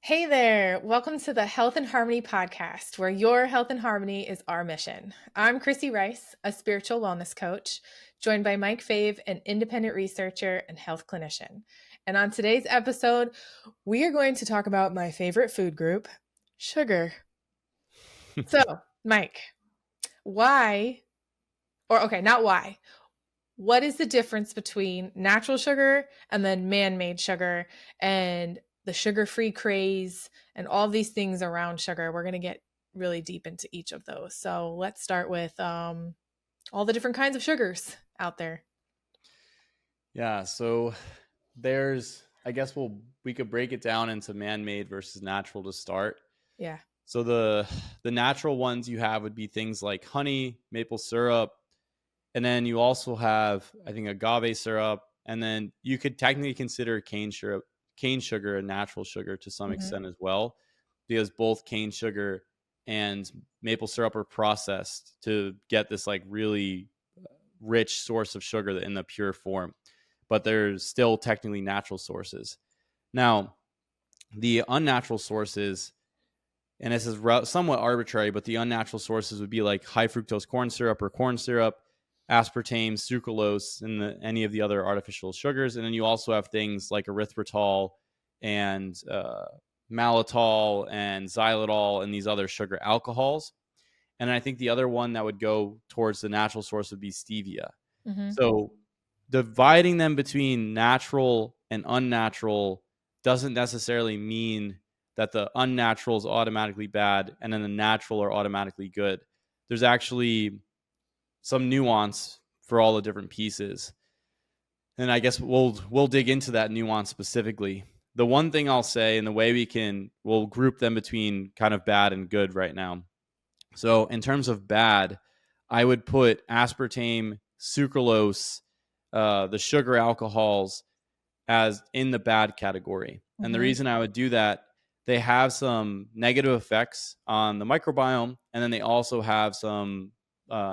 Hey there! Welcome to the Health and Harmony podcast, where your health and harmony is our mission. I'm Chrissy Rice, a spiritual wellness coach, joined by Mike Fave, an independent researcher and health clinician. And on today's episode, we are going to talk about my favorite food group, sugar. So, Mike, why, or okay, not why, what is the difference between natural sugar and then man-made sugar and the sugar-free craze and all these things around sugar? We're going to get really deep into each of those. So let's start with all the different kinds of sugars out there. Yeah, so I guess we could break it down into man-made versus natural to start. Yeah. So the natural ones you have would be things like honey, maple syrup, and then you also have, I think, agave syrup, and then you could technically consider cane sugar a natural sugar to some extent as well, because both cane sugar and maple syrup are processed to get this like really rich source of sugar in the pure form, but they're still technically natural sources. Now, the unnatural sources, and this is somewhat arbitrary, but the unnatural sources would be like high fructose corn syrup or corn syrup, aspartame, sucralose, and any of the other artificial sugars. And then you also have things like erythritol and maltitol and xylitol and these other sugar alcohols. And I think the other one that would go towards the natural source would be stevia. Mm-hmm. So dividing them between natural and unnatural doesn't necessarily mean that the unnatural is automatically bad and then the natural are automatically good. There's actually some nuance for all the different pieces. And I guess we'll dig into that nuance specifically. The one thing I'll say, and the way we'll group them between kind of bad and good right now. So in terms of bad, I would put aspartame, sucralose, the sugar alcohols as in the bad category. And the reason I would do that, they have some negative effects on the microbiome, and then they also have some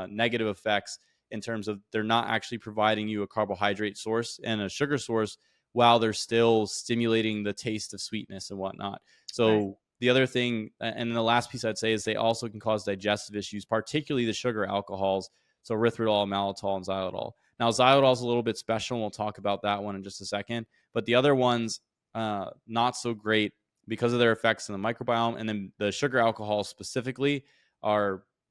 negative effects in terms of they're not actually providing you a carbohydrate source and a sugar source while they're still stimulating the taste of sweetness and whatnot. So the other thing, and the last piece I'd say, is they also can cause digestive issues, particularly the sugar alcohols. So erythritol, maltitol, and xylitol. Now, xylitol is a little bit special, and we'll talk about that one in just a second. But the other ones, not so great because of their effects in the microbiome. And then the sugar alcohols specifically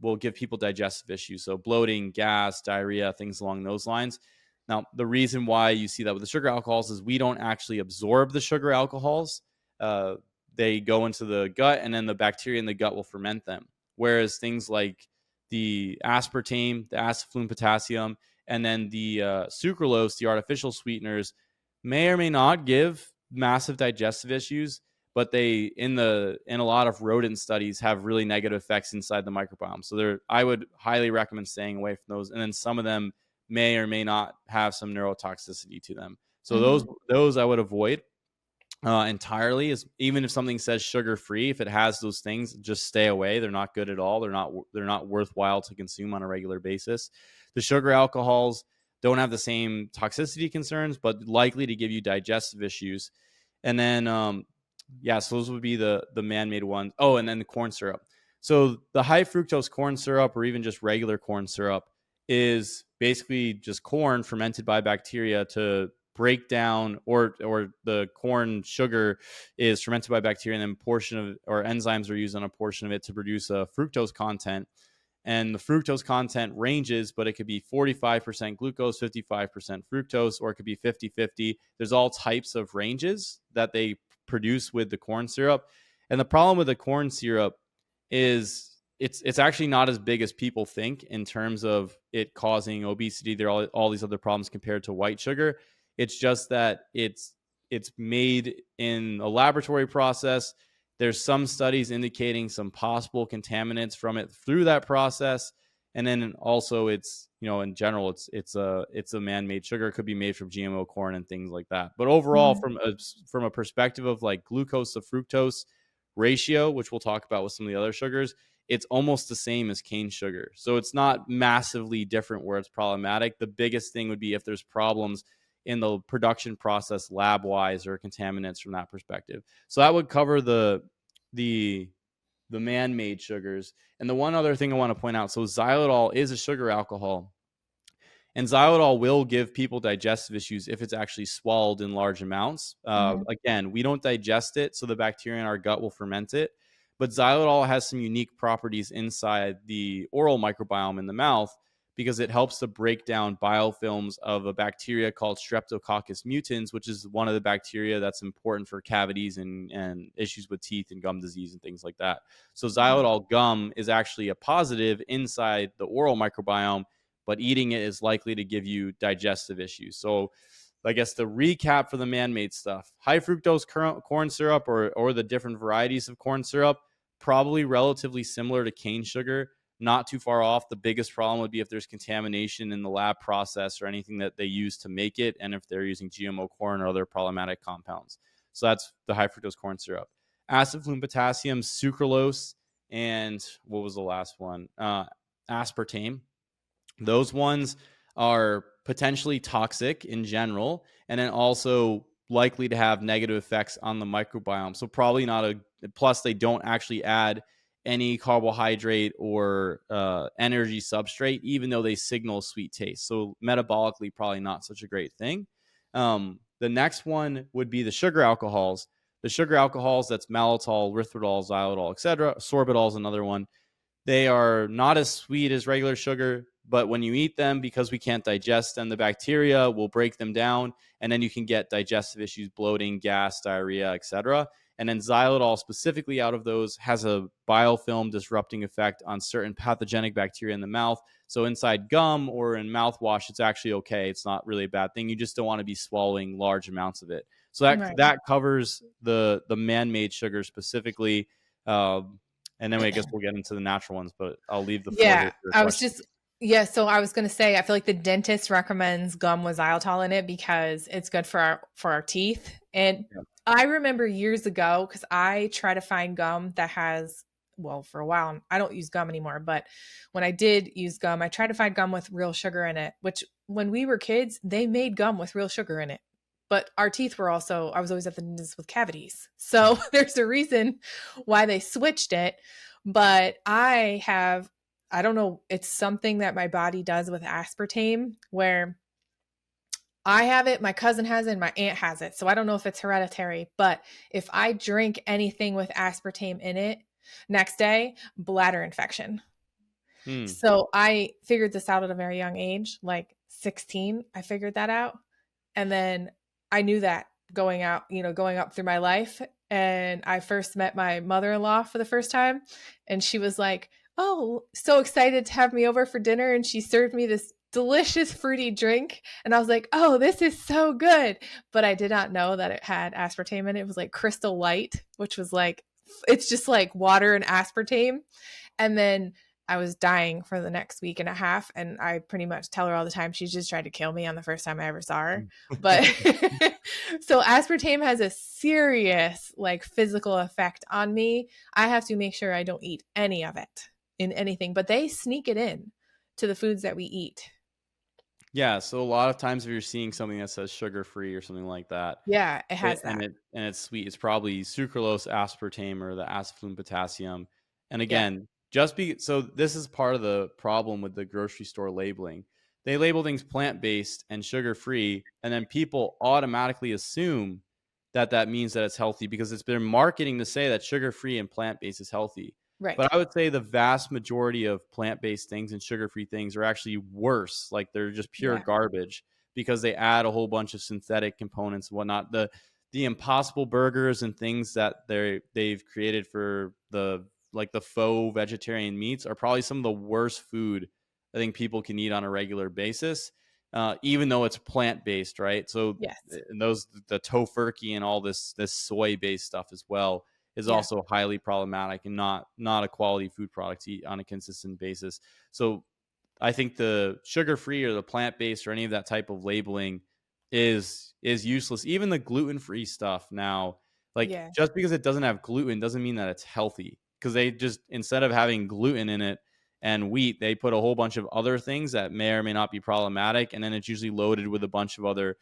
will give people digestive issues. So bloating, gas, diarrhea, things along those lines. Now, the reason why you see that with the sugar alcohols is we don't actually absorb the sugar alcohols. They go into the gut, and then the bacteria in the gut will ferment them. Whereas things like the aspartame, the acetylene potassium, and then the sucralose, the artificial sweeteners, may or may not give massive digestive issues, but they in a lot of rodent studies have really negative effects inside the microbiome. So I would highly recommend staying away from those. And then some of them may or may not have some neurotoxicity to them. So those I would avoid entirely. Is even if something says sugar free, if it has those things, just stay away. They're not good at all. They're not worthwhile to consume on a regular basis. The sugar alcohols don't have the same toxicity concerns, but likely to give you digestive issues. And then so those would be the man-made ones. Oh, and then the corn syrup. So the high fructose corn syrup, or even just regular corn syrup, is basically just corn fermented by bacteria to break down, or the corn sugar is fermented by bacteria, and then enzymes are used on a portion of it to produce a fructose content. And the fructose content ranges, but it could be 45% glucose, 55% fructose, or it could be 50-50. There's all types of ranges that they produce with the corn syrup. And the problem with the corn syrup is it's actually not as big as people think in terms of it causing obesity. There are all these other problems compared to white sugar. It's just that it's made in a laboratory process. There's some studies indicating some possible contaminants from it through that process. And then also it's, in general, it's a man-made sugar. It could be made from GMO corn and things like that. But overall, from a perspective of like glucose to fructose ratio, which we'll talk about with some of the other sugars, it's almost the same as cane sugar. So it's not massively different where it's problematic. The biggest thing would be if there's problems in the production process lab wise or contaminants from that perspective. So that would cover the man-made sugars. And the one other thing I want to point out, so xylitol is a sugar alcohol, and xylitol will give people digestive issues if it's actually swallowed in large amounts. Again, we don't digest it, so the bacteria in our gut will ferment it. But xylitol has some unique properties inside the oral microbiome in the mouth because it helps to break down biofilms of a bacteria called Streptococcus mutans, which is one of the bacteria that's important for cavities and issues with teeth and gum disease and things like that. So xylitol gum is actually a positive inside the oral microbiome, but eating it is likely to give you digestive issues. So I guess the recap for the man-made stuff, high fructose corn syrup or the different varieties of corn syrup, probably relatively similar to cane sugar, not too far off. The biggest problem would be if there's contamination in the lab process or anything that they use to make it, and if they're using GMO corn or other problematic compounds. So that's the high fructose corn syrup. Acid flume potassium, sucralose, and what was the last one? Aspartame. Those ones are potentially toxic in general, and then also likely to have negative effects on the microbiome. So probably not a plus. They don't actually add any carbohydrate or energy substrate, even though they signal sweet taste. So metabolically, probably not such a great thing. The next one would be the sugar alcohols. The sugar alcohols, that's maltol, erythritol, xylitol, etc. Sorbitol is another one. They are not as sweet as regular sugar, but when you eat them, because we can't digest them, the bacteria will break them down, and then you can get digestive issues, bloating, gas, diarrhea, etc. And then xylitol specifically out of those has a biofilm disrupting effect on certain pathogenic bacteria in the mouth. So inside gum or in mouthwash, it's actually okay. It's not really a bad thing. You just don't want to be swallowing large amounts of it. So that covers the man-made sugar specifically. And then I guess we'll get into the natural ones, but I'll leave the floor here for questions. So I was going to say, I feel like the dentist recommends gum with xylitol in it because it's good for our teeth. And I remember years ago, because I try to find gum that has, well, for a while, I don't use gum anymore, but when I did use gum, I tried to find gum with real sugar in it, which when we were kids, they made gum with real sugar in it. But our teeth were also, I was always at the dentist with cavities. So there's a reason why they switched it. But I don't know, it's something that my body does with aspartame where I have it, my cousin has it, and my aunt has it. So I don't know if it's hereditary, but if I drink anything with aspartame in it, next day, bladder infection. So I figured this out at a very young age, like 16, I figured that out. And then I knew that going up through my life. And I first met my mother-in-law for the first time. And she was like, oh, so excited to have me over for dinner. And she served me this delicious fruity drink. And I was like, oh, this is so good. But I did not know that it had aspartame in it. It was like Crystal Light, which was like, it's just like water and aspartame. And then I was dying for the next week and a half. And I pretty much tell her all the time, she just tried to kill me on the first time I ever saw her. But so aspartame has a serious like physical effect on me. I have to make sure I don't eat any of it in anything, but they sneak it in to the foods that we eat. Yeah, so a lot of times if you're seeing something that says sugar-free or something like that, Yeah, it has that. and it's sweet, it's probably sucralose, aspartame, or the acid flume potassium. And again, so this is part of the problem with the grocery store labeling. They label things plant-based and sugar-free, and then people automatically assume that that means that it's healthy because it's been marketing to say that sugar-free and plant-based is healthy. Right. But I would say the vast majority of plant-based things and sugar-free things are actually worse. Like they're just pure garbage because they add a whole bunch of synthetic components and whatnot. The Impossible burgers and things that they've created for the faux vegetarian meats are probably some of the worst food I think people can eat on a regular basis, even though it's plant-based, right? So the tofurkey and all this soy-based stuff as well is also highly problematic and not a quality food product to eat on a consistent basis. So I think the sugar-free or the plant-based or any of that type of labeling is useless. Even the gluten-free stuff now, just because it doesn't have gluten doesn't mean that it's healthy, because they just, instead of having gluten in it and wheat, they put a whole bunch of other things that may or may not be problematic, and then it's usually loaded with a bunch of other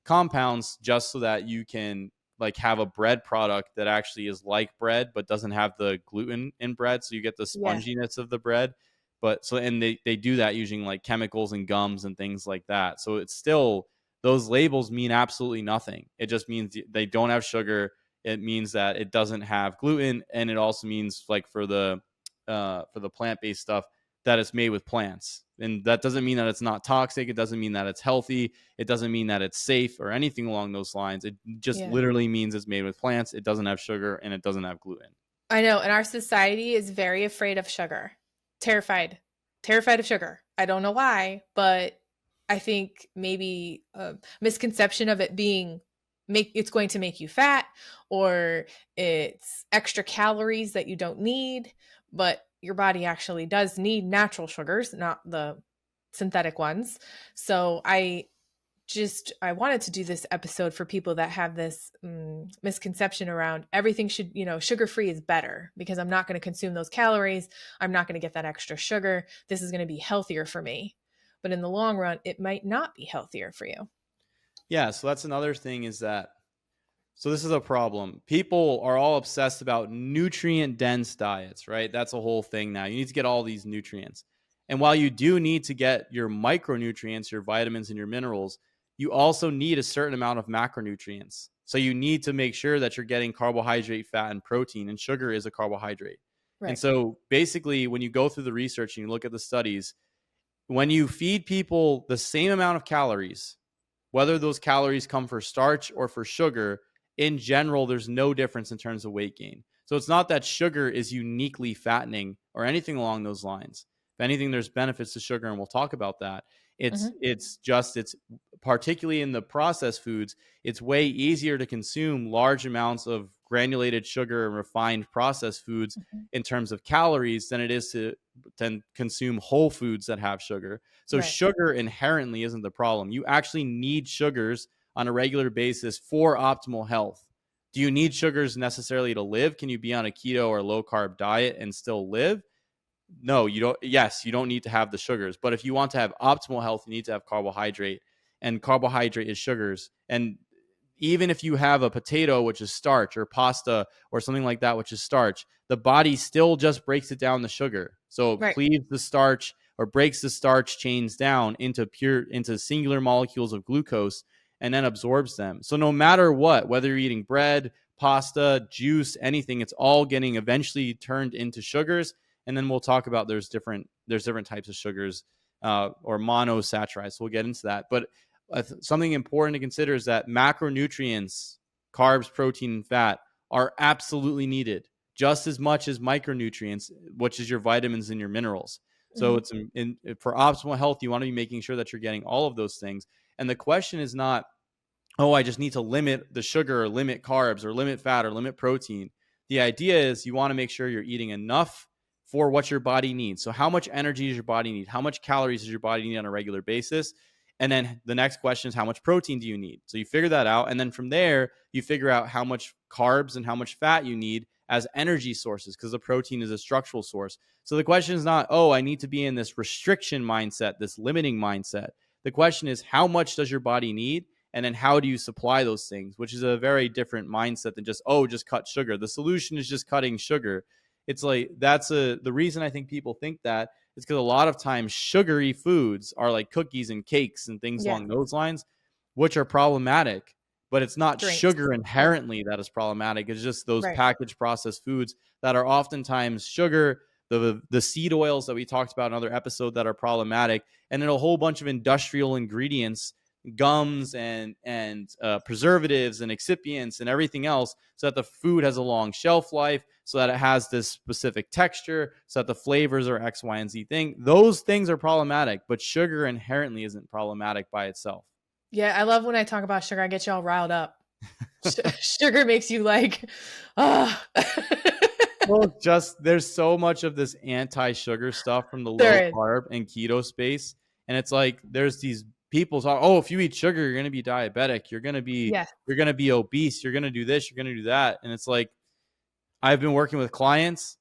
compounds just so that you can like have a bread product that actually is like bread but doesn't have the gluten in bread, so you get the Yeah. sponginess of the bread. But so, and they do that using like chemicals and gums and things like that. So it's still, those labels mean absolutely nothing. It just means they don't have sugar. It means that it doesn't have gluten, and it also means like for the plant-based stuff, that it's made with plants. And that doesn't mean that it's not toxic. It doesn't mean that it's healthy. It doesn't mean that it's safe or anything along those lines. It just Yeah. literally means it's made with plants. It doesn't have sugar, and it doesn't have gluten. I know. And our society is very afraid of sugar. Terrified. Terrified of sugar. I don't know why, but I think maybe a misconception of it being it's going to make you fat, or it's extra calories that you don't need, but your body actually does need natural sugars, not the synthetic ones. So I wanted to do this episode for people that have this misconception around everything should, sugar free is better because I'm not going to consume those calories. I'm not going to get that extra sugar. This is going to be healthier for me. But in the long run, it might not be healthier for you. Yeah. So that's another thing, is that, so this is a problem. People are all obsessed about nutrient dense diets, right? That's a whole thing now. You need to get all these nutrients. And while you do need to get your micronutrients, your vitamins and your minerals, you also need a certain amount of macronutrients. So you need to make sure that you're getting carbohydrate, fat, and protein, and sugar is a carbohydrate. And Right. so basically, when you go through the research and you look at the studies, when you feed people the same amount of calories, whether those calories come for starch or for sugar, in general, there's no difference in terms of weight gain. So it's not that sugar is uniquely fattening or anything along those lines. If anything, there's benefits to sugar, and we'll talk about that. Mm-hmm. It's particularly in the processed foods, it's way easier to consume large amounts of granulated sugar and refined processed foods Mm-hmm. in terms of calories than it is to consume whole foods that have sugar. So Right. sugar inherently isn't the problem. You actually need sugars on a regular basis for optimal health. Do you need sugars necessarily to live? Can you be on a keto or low carb diet and still live? No, you don't. Yes, you don't need to have the sugars. But if you want to have optimal health, you need to have carbohydrate, and carbohydrate is sugars. And even if you have a potato, which is starch, or pasta or something like that, which is starch, the body still just breaks it down to sugar. So it Right. cleaves the starch or breaks the starch chains down into singular molecules of glucose, and then absorbs them. So no matter what, whether you're eating bread, pasta, juice, anything, it's all getting eventually turned into sugars. And then we'll talk about there's different types of sugars, or monosaccharides. So we'll get into that. But something important to consider is that macronutrients, carbs, protein, and fat, are absolutely needed just as much as micronutrients, which is your vitamins and your minerals. So Mm-hmm. it's for optimal health, you want to be making sure that you're getting all of those things. And the question is not, oh, I just need to limit the sugar or limit carbs or limit fat or limit protein. The idea is you want to make sure you're eating enough for what your body needs. So how much energy does your body need? How much calories does your body need on a regular basis? And then the next question is, how much protein do you need? So you figure that out. And then from there, you figure out how much carbs and how much fat you need as energy sources, because the protein is a structural source. So the question is not, oh, I need to be in this restriction mindset, this limiting mindset. The question is, how much does your body need? And then how do you supply those things, which is a very different mindset than just, oh, just cut sugar. The solution is just cutting sugar. It's like, the reason I think people think that is because a lot of times sugary foods are like cookies and cakes and things Yeah. along those lines, which are problematic. But it's not Drinks. sugar Yeah. inherently that is problematic. It's just those Right. packaged processed foods that are oftentimes sugar, the seed oils that we talked about in another episode that are problematic, and then a whole bunch of industrial ingredients, gums and preservatives and excipients and everything else, so that the food has a long shelf life, so that it has this specific texture, so that the flavors are X, Y, and Z thing. Those things are problematic, but sugar inherently isn't problematic by itself. Yeah. I love when I talk about sugar, I get you all riled up. Sugar makes you like, ah. Well, just there's so much of this anti-sugar stuff from the low There is. carb and keto space, and it's like there's these people talk, oh, if you eat sugar, you're gonna be diabetic, Yes. you're gonna be obese, you're gonna do this, you're gonna do that, and it's like I've been working with clients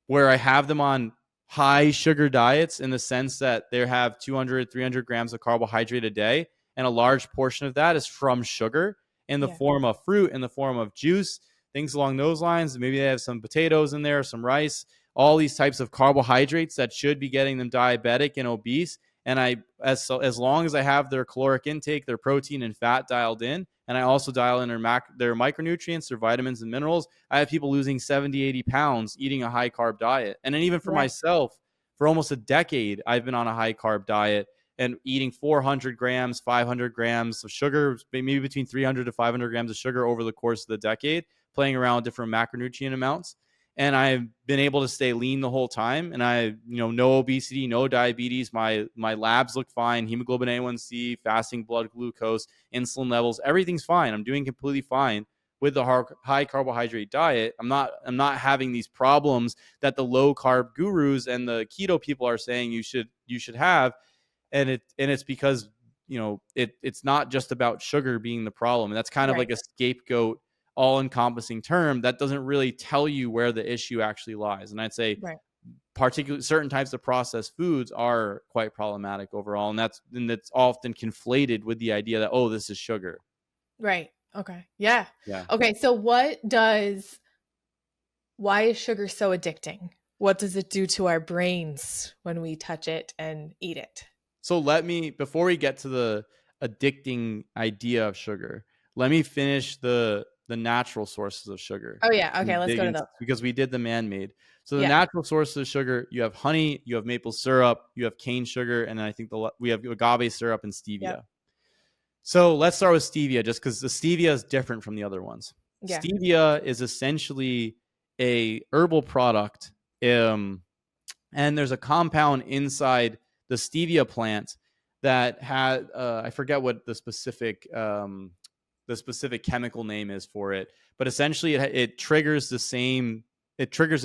where I have them on high sugar diets in the sense that they have 200, 300 grams of carbohydrate a day, and a large portion of that is from sugar in the Yeah. form of fruit, in the form of juice, things along those lines. Maybe they have some potatoes in there, some rice, all these types of carbohydrates that should be getting them diabetic and obese. And as long as I have their caloric intake, their protein and fat dialed in, and I also dial in their micronutrients, their vitamins and minerals, I have people losing 70, 80 pounds eating a high carb diet. And then even for Right. myself, for almost a decade, I've been on a high carb diet and eating 400 grams, 500 grams of sugar, maybe between 300 to 500 grams of sugar over the course of the decade, playing around with different macronutrient amounts. And I've been able to stay lean the whole time. And no obesity, no diabetes. My labs look fine. Hemoglobin A1C, fasting blood glucose, insulin levels, everything's fine. I'm doing completely fine with the high carbohydrate diet. I'm not having these problems that the low carb gurus and the keto people are saying you should have. And it's because it's not just about sugar being the problem. And that's kind of Right. like a scapegoat, all-encompassing term that doesn't really tell you where the issue actually lies. And I'd say Right. particularly certain types of processed foods are quite problematic overall, and that's often conflated with the idea that, oh, this is sugar. Right. Okay. Yeah. Yeah. Okay. So why is sugar so addicting? What does it do to our brains when we touch it and eat it? So before we get to the addicting idea of sugar, let me finish the natural sources of sugar. Oh yeah. Okay. Let's go to those. Because we did the man-made. So the Yeah. natural sources of sugar, you have honey, you have maple syrup, you have cane sugar, and then I think we have agave syrup and stevia. Yep. So let's start with stevia, just because the stevia is different from the other ones. Yeah. Stevia is essentially a herbal product, and there's a compound inside the stevia plant that had I forget what the specific chemical name is for it, but essentially it triggers the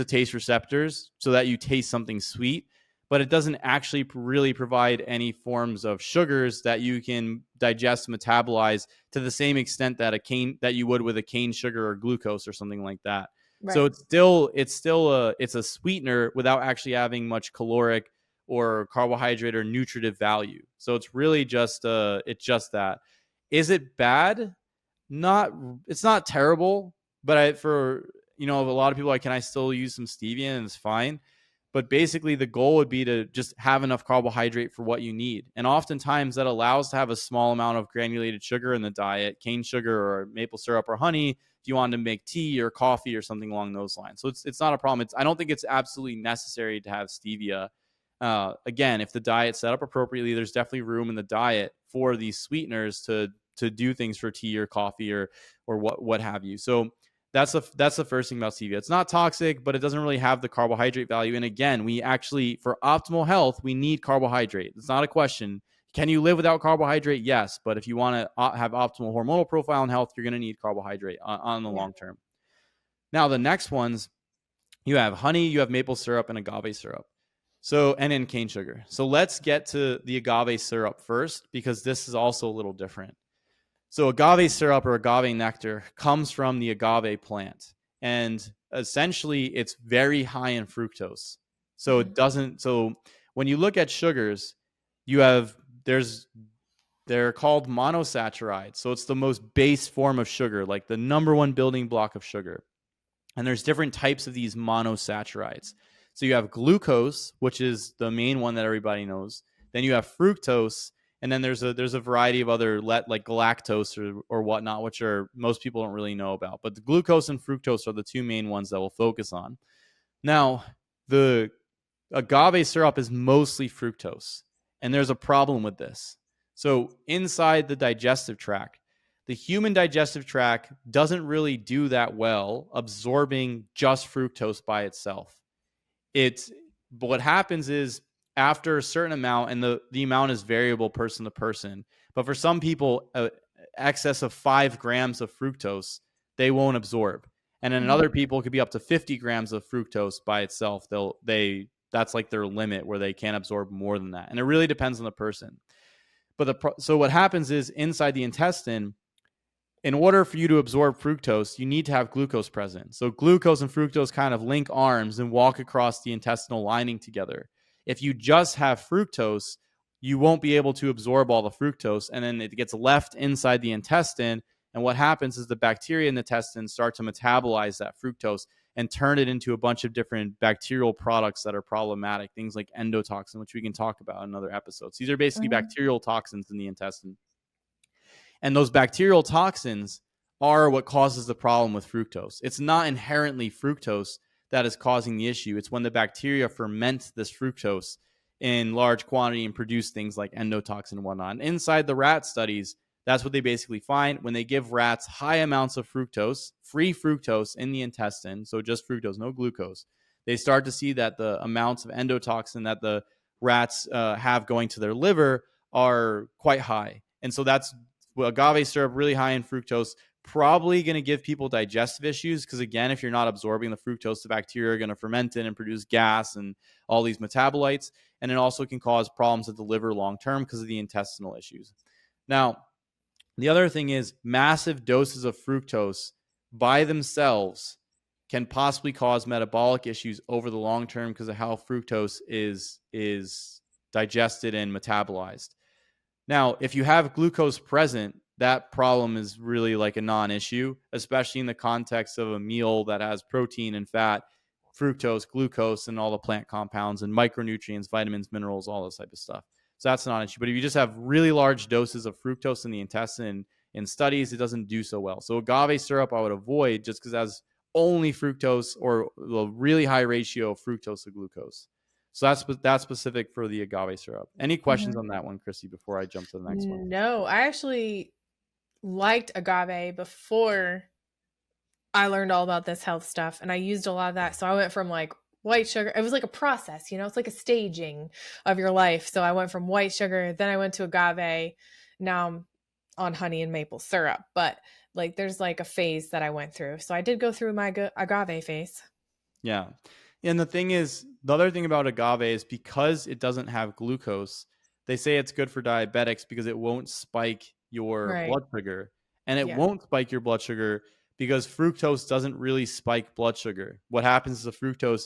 taste receptors so that you taste something sweet, but it doesn't actually really provide any forms of sugars that you can digest, metabolize to the same extent that you would with a cane sugar or glucose or something like that. Right. So it's a sweetener without actually having much caloric or carbohydrate or nutritive value. So it's really just that. Is it bad? It's not terrible, but for a lot of people, can I still use some stevia and it's fine. But basically the goal would be to just have enough carbohydrate for what you need. And oftentimes that allows to have a small amount of granulated sugar in the diet, cane sugar or maple syrup or honey, if you want to make tea or coffee or something along those lines. So it's not a problem. I don't think it's absolutely necessary to have stevia. Again, if the diet's set up appropriately, there's definitely room in the diet for these sweeteners to do things for tea or coffee or what have you. So that's the first thing about stevia. It's not toxic, but it doesn't really have the carbohydrate value. And again, we actually, for optimal health, we need carbohydrate. It's not a question. Can you live without carbohydrate? Yes. But if you want to have optimal hormonal profile and health, you're going to need carbohydrate on the long term. Now, the next ones, you have honey, you have maple syrup, and agave syrup. So, and then cane sugar. So let's get to the agave syrup first, because this is also a little different. So agave syrup or agave nectar comes from the agave plant, and essentially it's very high in fructose. So so when you look at sugars, they're called monosaccharides. So it's the most base form of sugar, like the number one building block of sugar. And there's different types of these monosaccharides. So you have glucose, which is the main one that everybody knows. Then you have fructose, and then there's a variety of other like galactose or whatnot, which most people don't really know about. But the glucose and fructose are the two main ones that we'll focus on. Now, the agave syrup is mostly fructose, and there's a problem with this. So inside the digestive tract, the human digestive tract doesn't really do that well absorbing just fructose by itself. But what happens is, after a certain amount, and the amount is variable person to person, but for some people, excess of 5 grams of fructose, they won't absorb. And then other people, it could be up to 50 grams of fructose by itself. That's like their limit where they can't absorb more than that. And it really depends on the person. So what happens is, inside the intestine, in order for you to absorb fructose, you need to have glucose present. So glucose and fructose kind of link arms and walk across the intestinal lining together. If you just have fructose, you won't be able to absorb all the fructose, and then it gets left inside the intestine. And what happens is the bacteria in the intestine start to metabolize that fructose and turn it into a bunch of different bacterial products that are problematic, things like endotoxin, which we can talk about in other episodes. These are basically bacterial toxins in the intestine. And those bacterial toxins are what causes the problem with fructose. It's not inherently fructose that is causing the issue. It's when the bacteria ferment this fructose in large quantity and produce things like endotoxin and whatnot. And inside the rat studies, that's what they basically find when they give rats high amounts of fructose, free fructose in the intestine, so just fructose, no glucose. They start to see that the amounts of endotoxin that the rats have going to their liver are quite high. And so that's agave syrup, really high in fructose, probably going to give people digestive issues because, again, if you're not absorbing the fructose, the bacteria are going to ferment it and produce gas and all these metabolites. And it also can cause problems with the liver long term because of the intestinal issues. Now, the other thing is massive doses of fructose by themselves can possibly cause metabolic issues over the long term because of how fructose is digested and metabolized. Now, if you have glucose present, that problem is really like a non-issue, especially in the context of a meal that has protein and fat, fructose, glucose, and all the plant compounds and micronutrients, vitamins, minerals, all this type of stuff. So that's not an issue. But if you just have really large doses of fructose in the intestine, in studies, it doesn't do so well. So agave syrup I would avoid just because it has only fructose or a really high ratio of fructose to glucose. So that's specific for the agave syrup. Any questions on that one, Chrissy, before I jump to the next one? No, I actually liked agave before I learned all about this health stuff, and I used a lot of that. So I went from like white sugar. It was like a process, it's like a staging of your life. So I went from white sugar, then I went to agave. Now I'm on honey and maple syrup, but like there's like a phase that I went through. So I did go through my agave phase. Yeah. And the other thing about agave is because it doesn't have glucose, they say it's good for diabetics because it won't spike your blood sugar. And it won't spike your blood sugar because fructose doesn't really spike blood sugar. What happens is the fructose,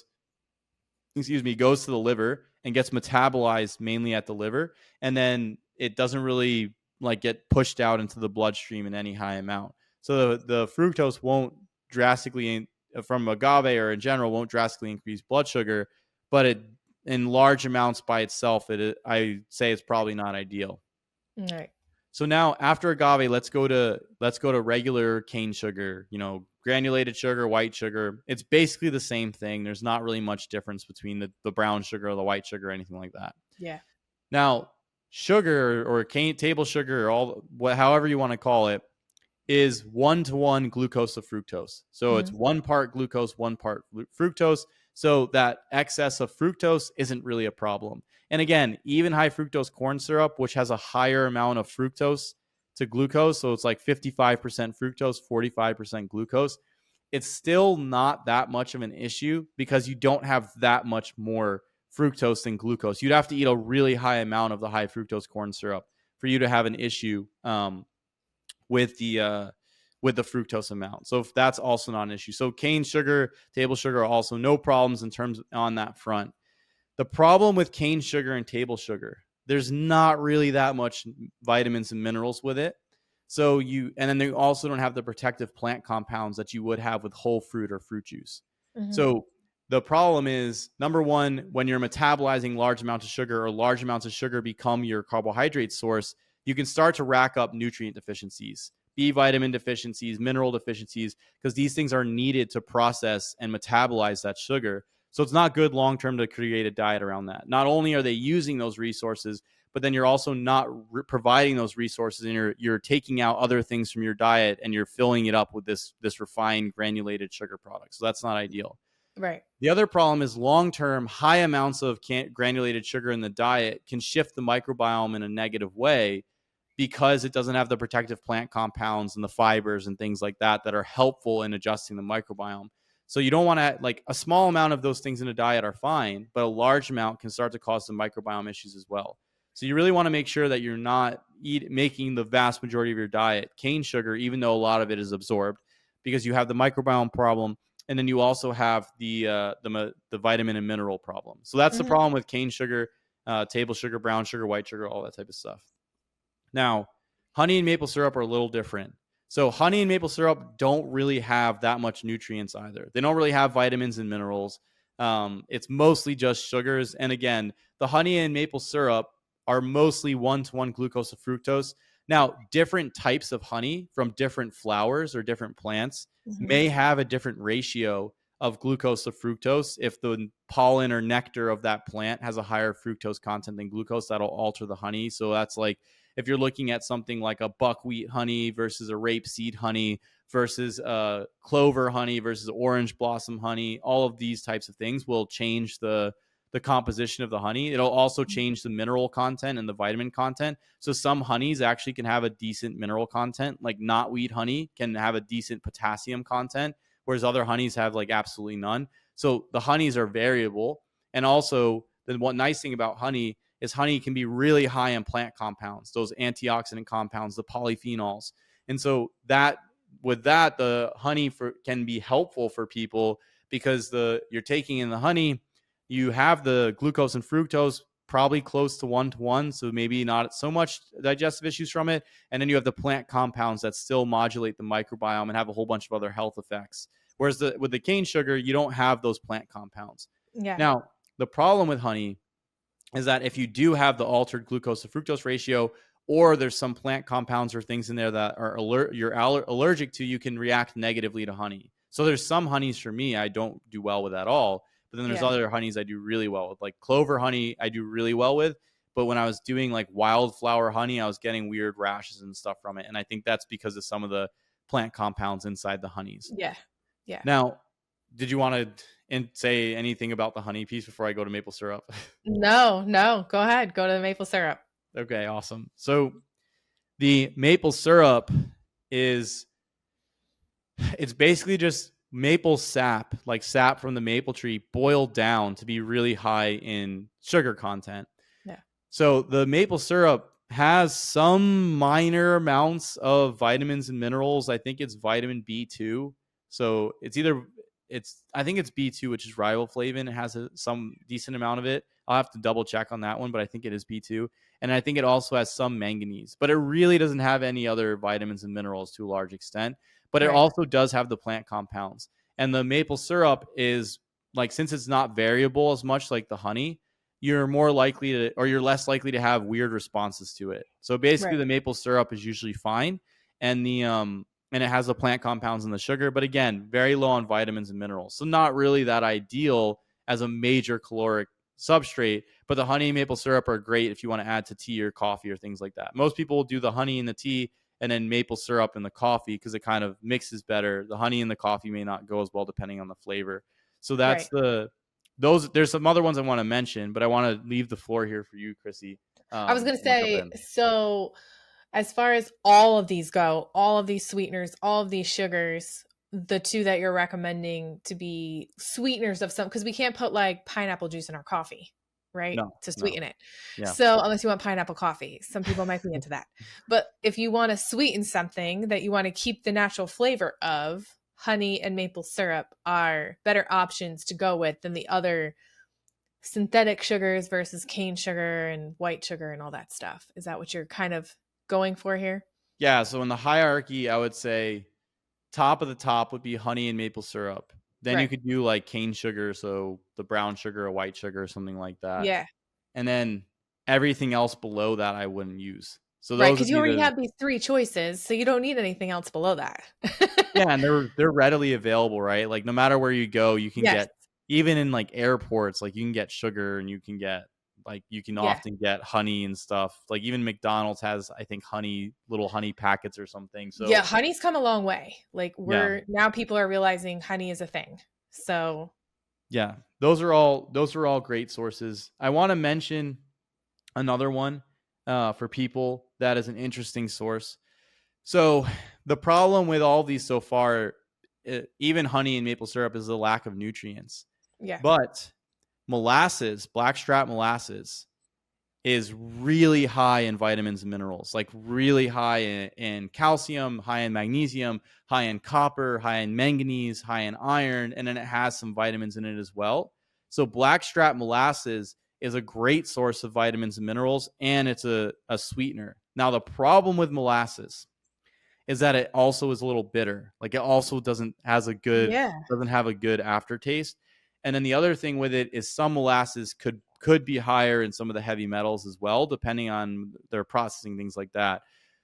goes to the liver and gets metabolized mainly at the liver. And then it doesn't really like get pushed out into the bloodstream in any high amount. So the fructose won't drastically from agave or in general won't drastically increase blood sugar, but it in large amounts by itself, I say it's probably not ideal. All right. So now after agave, let's go to regular cane sugar, granulated sugar, white sugar. It's basically the same thing. There's not really much difference between the brown sugar or the white sugar or anything like that. Yeah. Now, sugar or cane table sugar or however you want to call it is 1-to-1 glucose to fructose. So it's 1 part glucose, 1 part fructose. So that excess of fructose isn't really a problem. And again, even high fructose corn syrup, which has a higher amount of fructose to glucose, so it's like 55% fructose, 45% glucose, it's still not that much of an issue because you don't have that much more fructose than glucose. You'd have to eat a really high amount of the high fructose corn syrup for you to have an issue with the fructose amount. So if that's also not an issue. So cane sugar, table sugar are also no problems in terms on that front. The problem with cane sugar and table sugar, there's not really that much vitamins and minerals with it. So and then they also don't have the protective plant compounds that you would have with whole fruit or fruit juice. So the problem is, number one, when you're metabolizing large amounts of sugar or large amounts of sugar become your carbohydrate source, you can start to rack up nutrient deficiencies, B vitamin deficiencies, mineral deficiencies, because these things are needed to process and metabolize that sugar. So it's not good long-term to create a diet around that. Not only are they using those resources, but then you're also not providing those resources, and you're taking out other things from your diet and you're filling it up with this refined granulated sugar product. So that's not ideal. Right. The other problem is long-term high amounts of granulated sugar in the diet can shift the microbiome in a negative way because it doesn't have the protective plant compounds and the fibers and things like that are helpful in adjusting the microbiome. So you don't want to, like, a small amount of those things in a diet are fine, but a large amount can start to cause some microbiome issues as well. So you really want to make sure that you're not making the vast majority of your diet cane sugar, even though a lot of it is absorbed, because you have the microbiome problem. And then you also have the vitamin and mineral problem. So that's the problem with cane sugar table sugar, brown sugar, white sugar, all that type of stuff. Now, honey and maple syrup are a little different. So honey and maple syrup don't really have that much nutrients either. They don't really have vitamins and minerals. It's mostly just sugars. And again, the honey and maple syrup are mostly 1-to-1 glucose to fructose. Now, different types of honey from different flowers or different plants may have a different ratio of glucose to fructose. If the pollen or nectar of that plant has a higher fructose content than glucose, that'll alter the honey. So that's like if you're looking at something like a buckwheat honey versus a rapeseed honey versus clover honey versus orange blossom honey, all of these types of things will change the composition of the honey. It'll also change the mineral content and the vitamin content. So some honeys actually can have a decent mineral content, like knotweed honey can have a decent potassium content, whereas other honeys have like absolutely none. So the honeys are variable. And also, the one nice thing about honey is honey can be really high in plant compounds, those antioxidant compounds, the polyphenols. And so that with that, the honey can be helpful for people because you're taking in the honey, you have the glucose and fructose probably close to 1-to-1, so maybe not so much digestive issues from it. And then you have the plant compounds that still modulate the microbiome and have a whole bunch of other health effects. Whereas with the cane sugar, you don't have those plant compounds. Yeah. Now, the problem with honey is that if you do have the altered glucose to fructose ratio, or there's some plant compounds or things in there that are you're allergic to, you can react negatively to honey. So there's some honeys for me I don't do well with at all. But then there's other honeys I do really well with. Like clover honey, I do really well with. But when I was doing like wildflower honey, I was getting weird rashes and stuff from it. And I think that's because of some of the plant compounds inside the honeys. Yeah. Yeah. Now, did you want to say anything about the honey piece before I go to maple syrup? No. Go ahead. Go to the maple syrup. Okay, awesome. So the maple syrup it's basically just maple sap, like sap from the maple tree, boiled down to be really high in sugar content. Yeah. So the maple syrup has some minor amounts of vitamins and minerals. I think it's vitamin B2. So I think it's B2, which is riboflavin. It has some decent amount of it. I'll have to double check on that one, but I think it is B2. And I think it also has some manganese, but it really doesn't have any other vitamins and minerals to a large extent. But it also does have the plant compounds. And the maple syrup is like, since it's not variable as much like the honey, you're less likely to have weird responses to it. So basically the maple syrup is usually fine. And and it has the plant compounds and the sugar, but again, very low on vitamins and minerals. So not really that ideal as a major caloric substrate, but the honey and maple syrup are great if you want to add to tea or coffee or things like that. Most people will do the honey in the tea and then maple syrup in the coffee because it kind of mixes better. The honey in the coffee may not go as well depending on the flavor. So that's there's some other ones I want to mention, but I want to leave the floor here for you, Chrissy. I was going to say, so as far as all of these go, all of these sweeteners, all of these sugars, the two that you're recommending to be sweeteners of some, because we can't put like pineapple juice in our coffee, right? To sweeten it. Yeah. So unless you want pineapple coffee, some people might be into that. But if you want to sweeten something that you want to keep the natural flavor of, honey and maple syrup are better options to go with than the other synthetic sugars versus cane sugar and white sugar and all that stuff. Is that what you're kind of going for here? Yeah. So in the hierarchy, I would say top of the top would be honey and maple syrup. Then you could do like cane sugar, so the brown sugar or white sugar or something like that. Yeah. And then everything else below that I wouldn't use. So those because you already have these three choices, so you don't need anything else below that. Yeah, and they're readily available, right? Like no matter where you go, you can get, even in like airports, like you can get sugar and you can get often get honey and stuff. Like even McDonald's has, I think, little honey packets or something. So yeah, honey's come a long way. Like now people are realizing honey is a thing. So yeah, those are all great sources. I want to mention another one for people that is an interesting source. So the problem with all these so far, even honey and maple syrup, is the lack of nutrients. Yeah. But molasses, blackstrap molasses, is really high in vitamins and minerals, like really high in calcium, high in magnesium, high in copper, high in manganese, high in iron, and then it has some vitamins in it as well. So blackstrap molasses is a great source of vitamins and minerals, and it's a sweetener. Now, the problem with molasses is that it also is a little bitter. Like, it also doesn't have a good Yeah. aftertaste. And then the other thing with it is some molasses could be higher in some of the heavy metals as well, depending on their processing, things like that.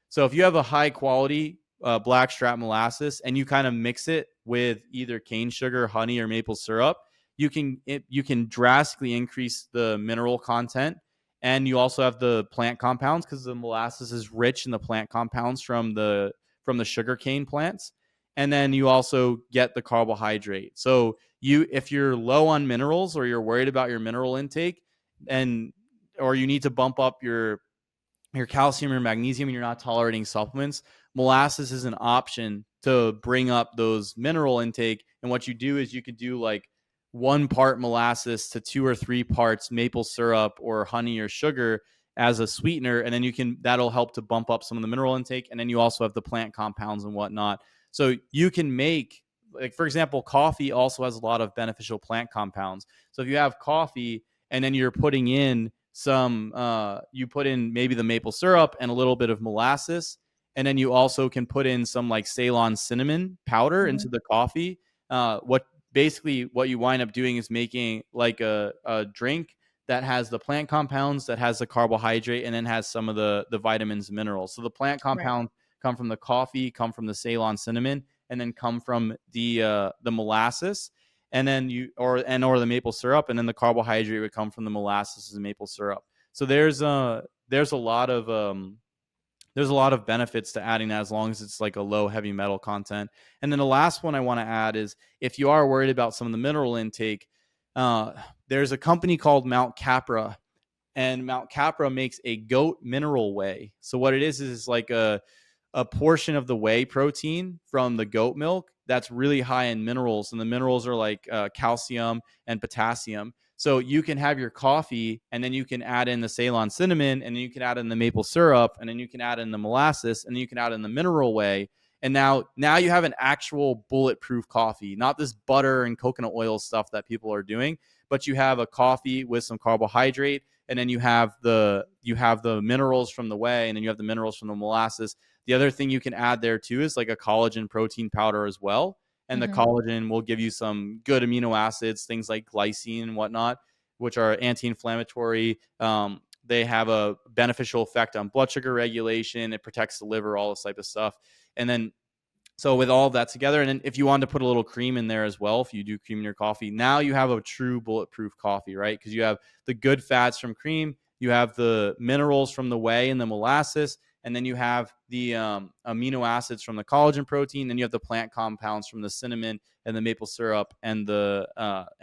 So if you have a high quality blackstrap molasses and you kind of mix it with either cane sugar, honey, or maple syrup, you can drastically increase the mineral content. And you also have the plant compounds, because the molasses is rich in the plant compounds from the sugarcane plants. And then you also get the carbohydrate. So if you're low on minerals, or you're worried about your mineral intake, and or you need to bump up your calcium or magnesium and you're not tolerating supplements, molasses is an option to bring up those mineral intake. And what you do is you could do like 1 part molasses to 2 or 3 parts maple syrup or honey or sugar as a sweetener, and then that'll help to bump up some of the mineral intake. And then you also have the plant compounds and whatnot. So you can make, like, for example, coffee also has a lot of beneficial plant compounds. So if you have coffee and then you're putting in you put in maybe the maple syrup and a little bit of molasses, and then you also can put in some like Ceylon cinnamon powder into the coffee. What you wind up doing is making like a drink that has the plant compounds, that has the carbohydrate, and then has some of the vitamins and minerals. So the plant compounds come from the coffee, come from the Ceylon cinnamon, and then come from the molasses, and then or the maple syrup, and then the carbohydrate would come from the molasses and maple syrup. So there's a lot of benefits to adding that, as long as it's like a low heavy metal content. And then the last one I want to add is, if you are worried about some of the mineral intake, there's a company called Mount Capra, and Mount Capra makes a goat mineral whey. So what it is like a portion of the whey protein from the goat milk that's really high in minerals, and the minerals are like calcium and potassium. So you can have your coffee, and then you can add in the Ceylon cinnamon, and then you can add in the maple syrup, and then you can add in the molasses, and then you can add in the mineral whey. And now you have an actual bulletproof coffee, not this butter and coconut oil stuff that people are doing, but you have a coffee with some carbohydrate, and then you have the minerals from the whey, and then you have the minerals from the molasses. The other thing you can add there too is like a collagen protein powder as well. And the collagen will give you some good amino acids, things like glycine and whatnot, which are anti-inflammatory. They have a beneficial effect on blood sugar regulation. It protects the liver, all this type of stuff. And then, so with all of that together, and then if you want to put a little cream in there as well, if you do cream in your coffee, now you have a true bulletproof coffee, right? Because you have the good fats from cream, you have the minerals from the whey and the molasses, and then you have the amino acids from the collagen protein, and you have the plant compounds from the cinnamon and the maple syrup and the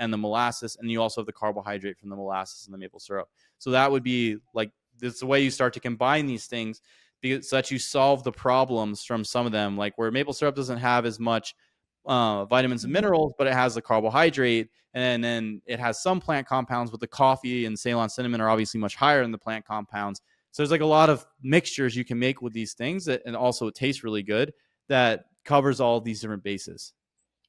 molasses, and you also have the carbohydrate from the molasses and the maple syrup. So that would be like, this the way you start to combine these things, because so that you solve the problems from some of them, like where maple syrup doesn't have as much vitamins and minerals, but it has the carbohydrate, and then it has some plant compounds. But the coffee and Ceylon cinnamon are obviously much higher than the plant compounds. So there's like a lot of mixtures you can make with these things, and also it tastes really good, that covers all of these different bases.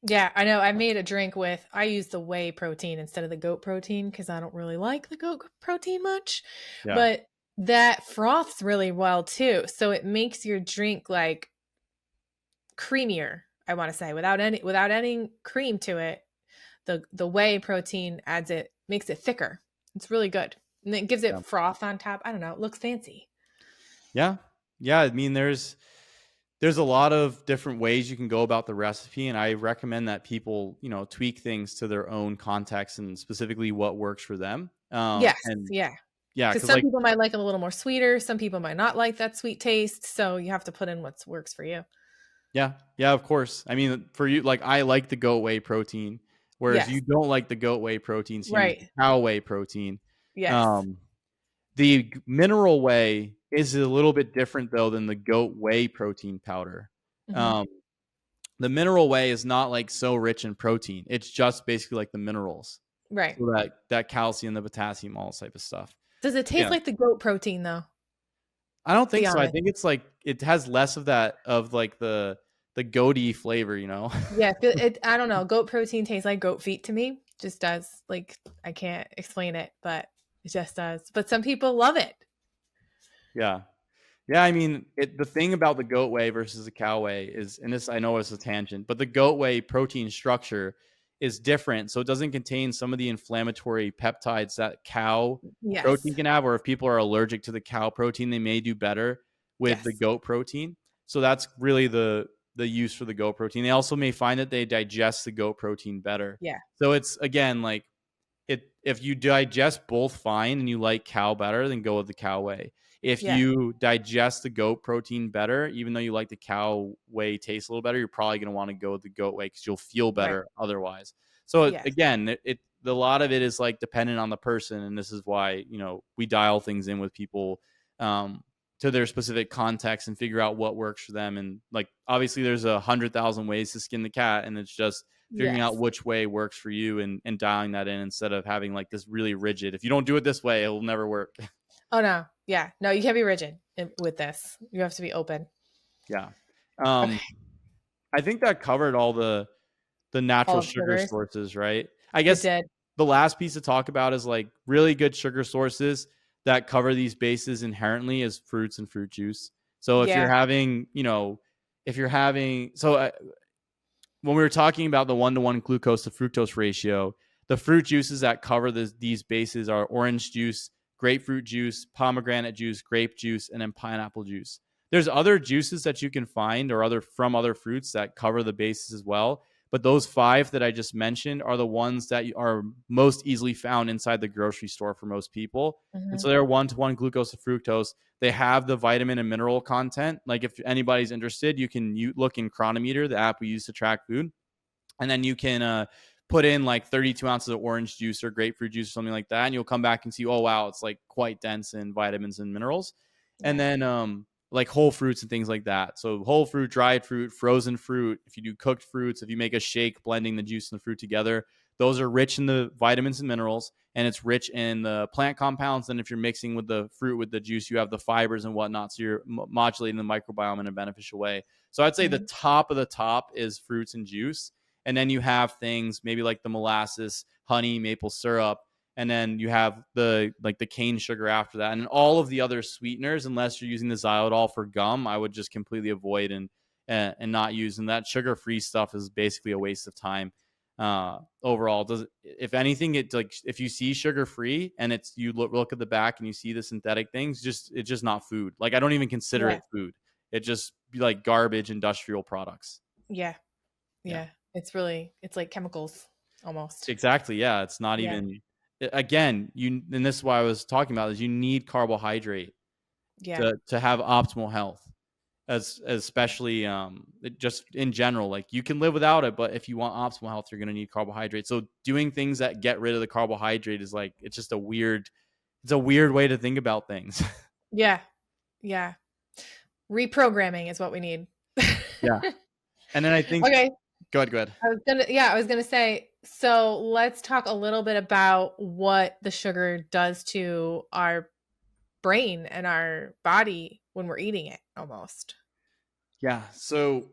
Yeah, I know. I made a drink I use the whey protein instead of the goat protein because I don't really like the goat protein much. Yeah. But that froths really well too. So it makes your drink like creamier, I want to say, without any cream to it. The whey protein makes it thicker. It's really good. And it gives Yeah. it froth on top. I don't know, it looks fancy. Yeah. I mean, there's a lot of different ways you can go about the recipe, and I recommend that people, tweak things to their own context and specifically what works for them. Yes, And yeah. yeah, Because because some like, people might like them a little more sweeter. Some people might not like that sweet taste. So you have to put in what works for you. yeah, of course. I mean, for you, like, I like the goat whey protein, whereas Yes. you don't like the goat whey protein, so you use Right. cow whey protein. Yes. Um, the mineral whey is a little bit different though than the goat whey protein powder. Hmm. Um, the mineral whey is not like so rich in protein. It's just basically like the minerals. Right. So that calcium, the potassium, all this type of stuff. Does it taste Yeah. like the goat protein though? I don't Be think so. I honest. think it's like it has less of that, of like the goaty flavor, Yeah. I don't know. Goat protein tastes like goat feet to me. Just does. Like I can't explain it, but It just does. But some people love it. Yeah. Yeah, I mean, the thing about the goat whey versus the cow whey is, and this I know is a tangent, but the goat whey protein structure is different. So it doesn't contain some of the inflammatory peptides that cow Yes. protein can have, or if people are allergic to the cow protein, they may do better with the Yes. goat protein. So that's really the use for the goat protein. They also may find that they digest the goat protein better. Yeah. So it's again like if you digest both fine and you like cow better, then go with the cow whey. If Yeah. you digest the goat protein better, even though you like the cow whey taste a little better, you're probably going to want to go with the goat whey because you'll feel Right. better otherwise. So Yes. again, a lot of it is like dependent on the person, and this is why we dial things in with people to their specific context and figure out what works for them. And like obviously, there's 100,000 ways to skin the cat, and it's just figuring out Yes. which way works for you and dialing that in instead of having like this really rigid. If you don't do it this way, it'll never work. Oh no. Yeah. No, you can't be rigid with this. You have to be open. Yeah. Okay. I think that covered all the All natural of sugar sugars. sources, right? I It guess did. the last piece to talk about is like really good sugar sources that cover these bases inherently is fruits and fruit juice. So if you're Yeah. having, when we were talking about the 1-to-1 glucose to fructose ratio, the fruit juices that cover these bases are orange juice, grapefruit juice, pomegranate juice, grape juice, and then pineapple juice. There's other juices that you can find or from other fruits that cover the bases as well. But those 5 that I just mentioned are the ones that are most easily found inside the grocery store for most people. And Mm-hmm. so they're 1-to-1 glucose to fructose. They have the vitamin and mineral content. Like if anybody's interested, you can look in Chronometer, the app we use to track food, and then you can put in like 32 ounces of orange juice or grapefruit juice or something like that, and you'll come back and see, oh wow, it's like quite dense in vitamins and minerals. And Yeah. then like whole fruits and things like that. So whole fruit, dried fruit, frozen fruit. If you do cooked fruits, if you make a shake blending the juice and the fruit together, those are rich in the vitamins and minerals, and it's rich in the plant compounds. And if you're mixing with the fruit with the juice, you have the fibers and whatnot. So you're modulating the microbiome in a beneficial way. So I'd say the Mm-hmm. top of the top is fruits and juice. And then you have things maybe like the molasses, honey, maple syrup, and then you have the cane sugar after that, and all of the other sweeteners. Unless you're using the xylitol for gum, I would just completely avoid and not use. And that sugar-free stuff is basically a waste of time. Overall, if anything, it's like if you see sugar-free and you look at the back and you see the synthetic things, it's just not food. Like I don't even consider Yeah. it food. It just be like garbage industrial products. Yeah. Yeah. Yeah. It's like chemicals almost. Exactly. Yeah. It's not Yeah. even, again, and this is why I was talking about is you need carbohydrate Yeah. to have optimal health, especially just in general. Like you can live without it, but if you want optimal health, you're going to need carbohydrate. So doing things that get rid of the carbohydrate is like, it's a weird way to think about things. Yeah. Yeah. Reprogramming is what we need. Yeah. And then I think, Okay. go ahead. I was gonna say, so let's talk a little bit about what the sugar does to our brain and our body when we're eating it almost. Yeah. So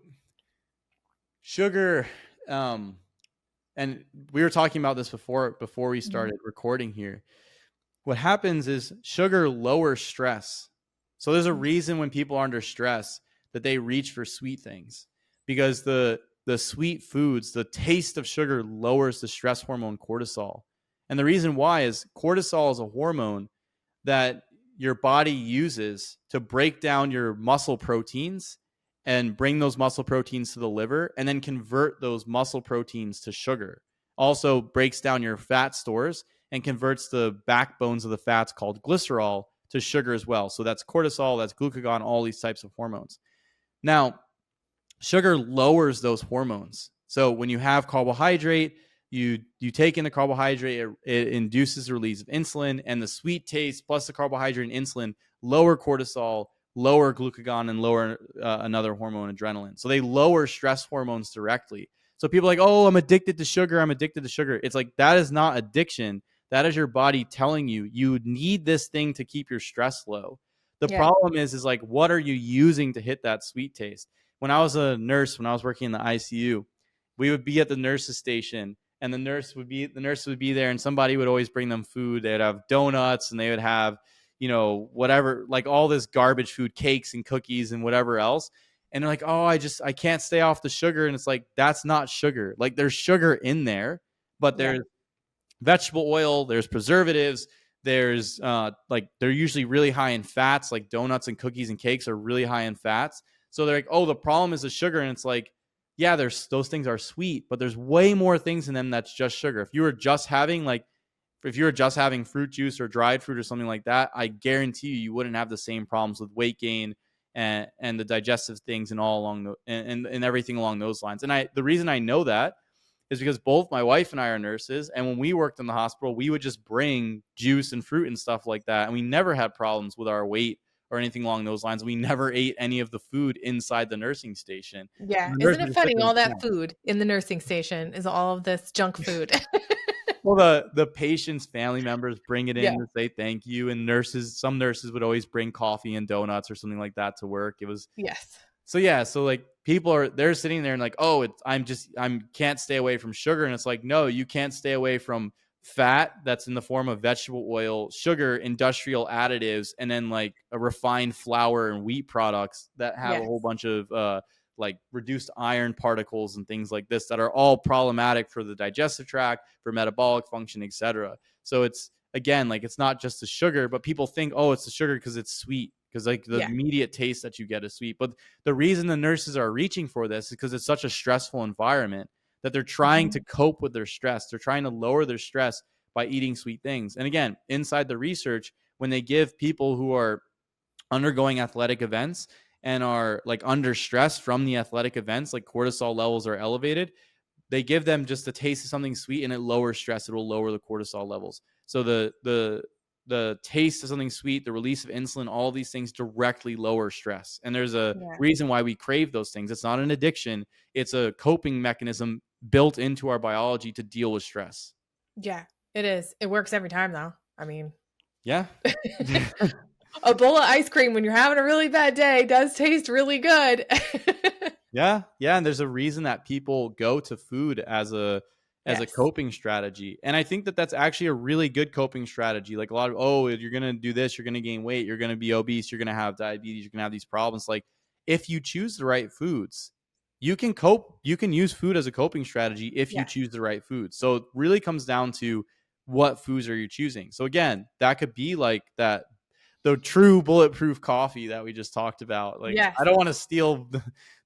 sugar, and we were talking about this before we Mhm. started recording here. What happens is sugar lowers stress. So there's a reason when people are under stress that they reach for sweet things, because the sweet foods, the taste of sugar lowers the stress hormone cortisol. And the reason why is cortisol is a hormone that your body uses to break down your muscle proteins and bring those muscle proteins to the liver and then convert those muscle proteins to sugar. Also breaks down your fat stores and converts the backbones of the fats called glycerol to sugar as well. So that's cortisol, that's glucagon, all these types of hormones. Now, sugar lowers those hormones. So when you have carbohydrate, you take in the carbohydrate, it induces the release of insulin, and the sweet taste plus the carbohydrate and insulin lower cortisol, lower glucagon, and lower another hormone, adrenaline. So they lower stress hormones directly. So people are like, oh, I'm addicted to sugar. I'm addicted to sugar. It's like, that is not addiction. That is your body telling you you need this thing to keep your stress low. The Yeah. problem is like, what are you using to hit that sweet taste? When I was a nurse, when I was working in the ICU, we would be at the nurse's station and the nurse would be there, and somebody would always bring them food. They'd have donuts, and they would have, whatever, like all this garbage food, cakes and cookies and whatever else. And they're like, oh, I can't stay off the sugar. And it's like, that's not sugar. Like, there's sugar in there, but Yeah. there's vegetable oil, there's preservatives, there's like, they're usually really high in fats. Like donuts and cookies and cakes are really high in fats. So they're like, oh, the problem is the sugar. And it's like, yeah, those things are sweet, but there's way more things in them that's just sugar. If you were just having fruit juice or dried fruit or something like that, I guarantee you wouldn't have the same problems with weight gain and the digestive things and all along and everything along those lines. And the reason I know that is because both my wife and I are nurses, and when we worked in the hospital, we would just bring juice and fruit and stuff like that, and we never had problems with our weight or anything along those lines. We never ate any of the food inside the nursing station. Yeah. The Isn't nurses it just took funny? it as All a that snack. food in the nursing station is all of this junk food. Well, the patient's family members bring it Yeah. in to say thank you, and some nurses would always bring coffee and donuts or something like that to work. It was Yes. So yeah, so like they're sitting there and like, oh, I'm can't stay away from sugar, and it's like, no, you can't stay away from fat that's in the form of vegetable oil, sugar, industrial additives, and then like a refined flour and wheat products that have a Yes. whole bunch of like reduced iron particles and things like this that are all problematic for the digestive tract, for metabolic function, etc. So it's, again, like, it's not just the sugar, but people think, oh, it's the sugar because it's sweet, because like the Yeah. immediate taste that you get is sweet. But the reason the nurses are reaching for this is because it's such a stressful environment that they're trying to cope with their stress. They're trying to lower their stress by eating sweet things. And again, inside the research, when they give people who are undergoing athletic events and are like under stress from the athletic events, like cortisol levels are elevated, they give them just a taste of something sweet and it lowers stress. It will lower the cortisol levels. So the taste of something sweet, the release of insulin, all of these things directly lower stress. And there's a Yeah. reason why we crave those things. It's not an addiction. It's a coping mechanism built into our biology to deal with stress. Yeah. It is. It works every time though. I mean, Yeah. a bowl of ice cream when you're having a really bad day does taste really good. Yeah, yeah, and there's a reason that people go to food as a Yes. coping strategy. And I think that that's actually a really good coping strategy. Like, a lot of, oh, you're going to do this, you're going to gain weight, you're going to be obese, you're going to have diabetes, you're going to have these problems. Like, if you choose the right foods, you can cope. You can use food as a coping strategy if you Yes. choose the right foods. So it really comes down to what foods are you choosing. So again, that could be like that, the true bulletproof coffee that we just talked about. Like, Yes. I don't want to steal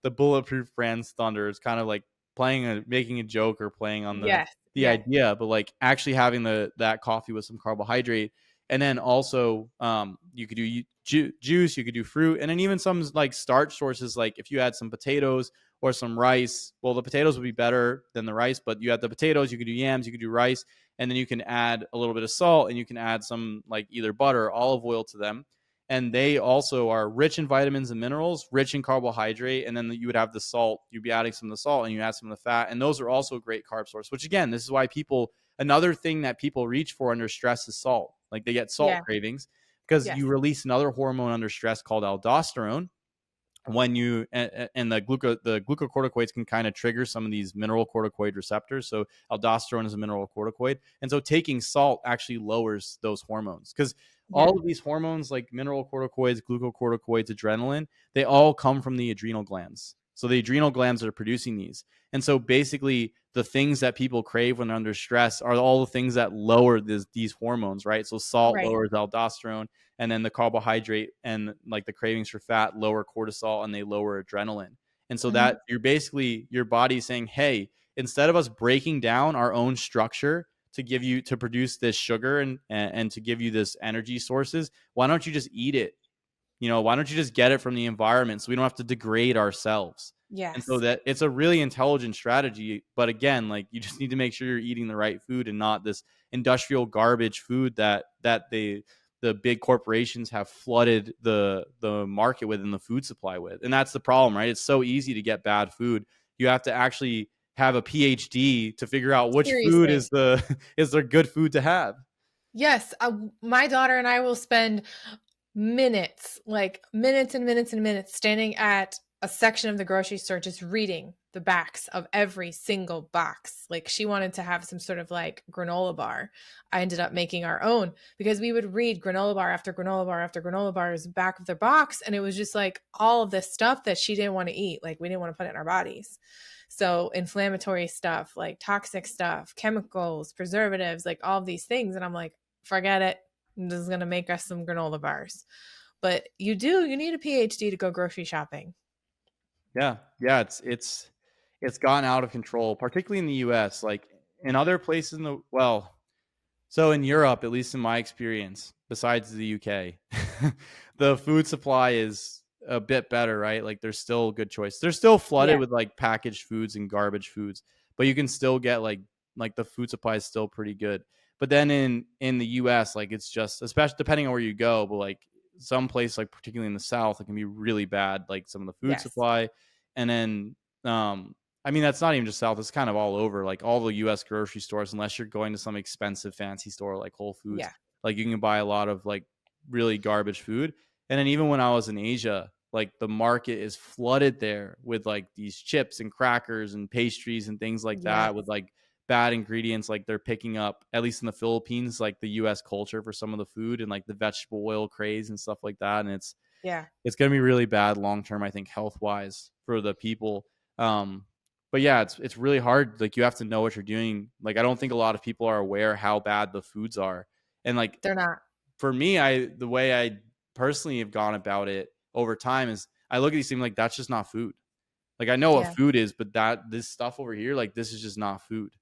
the bulletproof brand's thunder. It's kind of like making a joke or playing on the Yes. Yes. idea, but like actually having that coffee with some carbohydrate. And then also you could do juice, you could do fruit, and then even some like starch sources. Like if you add some potatoes or some rice, well, the potatoes would be better than the rice, but you add the potatoes, you could do yams, you could do rice, and then you can add a little bit of salt, and you can add some like either butter or olive oil to them. And they also are rich in vitamins and minerals, rich in carbohydrate. And then you would have the salt. You'd be adding some of the salt, and you add some of the fat. And those are also a great carb source, which again, this is why another thing that people reach for under stress is salt. Like, they get salt Yeah. cravings because Yes. you release another hormone under stress called aldosterone. When you and the glucocorticoids can kind of trigger some of these mineral corticoid receptors. So aldosterone is a mineral corticoid, and so taking salt actually lowers those hormones, because Yeah. all of these hormones like mineral corticoids, glucocorticoids, adrenaline, they all come from the adrenal glands. So the adrenal glands are producing these. And so basically the things that people crave when they're under stress are all the things that lower these hormones, right? So salt Right. lowers aldosterone, and then the carbohydrate and like the cravings for fat lower cortisol, and they lower adrenaline. And so that you're basically, your body's saying, hey, instead of us breaking down our own structure to produce this sugar and to give you this energy sources, why don't you just eat it? Why don't you just get it from the environment so we don't have to degrade ourselves? And so Yes. that it's a really intelligent strategy. But again, like, you just need to make sure you're eating the right food and not this industrial garbage food that the big corporations have flooded the market with and the food supply with. And that's the problem, right? It's so easy to get bad food. You have to actually have a PhD to figure out which food Seriously. is the good food to have. Yes. My daughter and I will spend minutes, like minutes and minutes and minutes, standing at a section of the grocery store just reading the backs of every single box. Like she wanted to have some sort of like granola bar. I ended up making our own because we would read granola bar after granola bar after granola bars back of their box. And it was just like all of this stuff that she didn't want to eat. Like we didn't want to put it in our bodies. So inflammatory stuff, like toxic stuff, chemicals, preservatives, like all of these things. And I'm like, forget it. This is going to make us some granola bars. But you need a PhD to go grocery shopping. Yeah, it's gotten out of control, particularly in the US. Like in other places in the so in Europe, at least in my experience, besides the UK, the food supply is a bit better, right? Like there's still good choice. They're still flooded Yeah. with like packaged foods and garbage foods, but you can still get like the food supply is still pretty good. But then in the US, like it's just, especially depending on where you go, but like some place like particularly in the South, it can be really bad, like some of the food Yes. supply. And then I mean, that's not even just South. It's kind of all over, like all the U.S. grocery stores, unless you're going to some expensive fancy store like Whole Foods. Yeah. Like you can buy a lot of like really garbage food. And then even when I was in Asia, like the market is flooded there with like these chips and crackers and pastries and things like Yes. that with like bad ingredients. Like they're picking up, at least in the Philippines, like the U.S. culture for some of the food and like the vegetable oil craze and stuff like that. And Yeah. it's going to be really bad long term, I think, health wise for the people. Um, but yeah, it's really hard. Like you have to know what you're doing. Like I don't think a lot of people are aware how bad the foods are. And like They're not. for me, the way I personally have gone about it over time is I look at these things like that's just not food. Like I know what Yeah. food is, but this stuff over here, like this is just not food.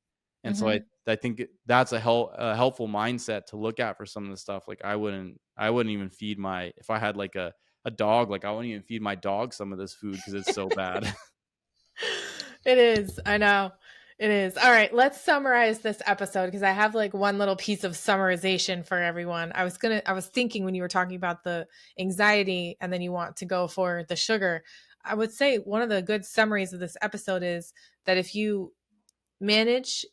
And so Mm-hmm. I think that's a helpful mindset to look at for some of the stuff. Like I wouldn't even feed my, if I had like a dog, like I wouldn't even feed my dog some of this food because it's so bad. It is. I know. It is. All right, let's summarize this episode because I have like one little piece of summarization for everyone. I was thinking when you were talking about the anxiety and then you want to go for the sugar. I would say one of the good summaries of this episode is that if you manage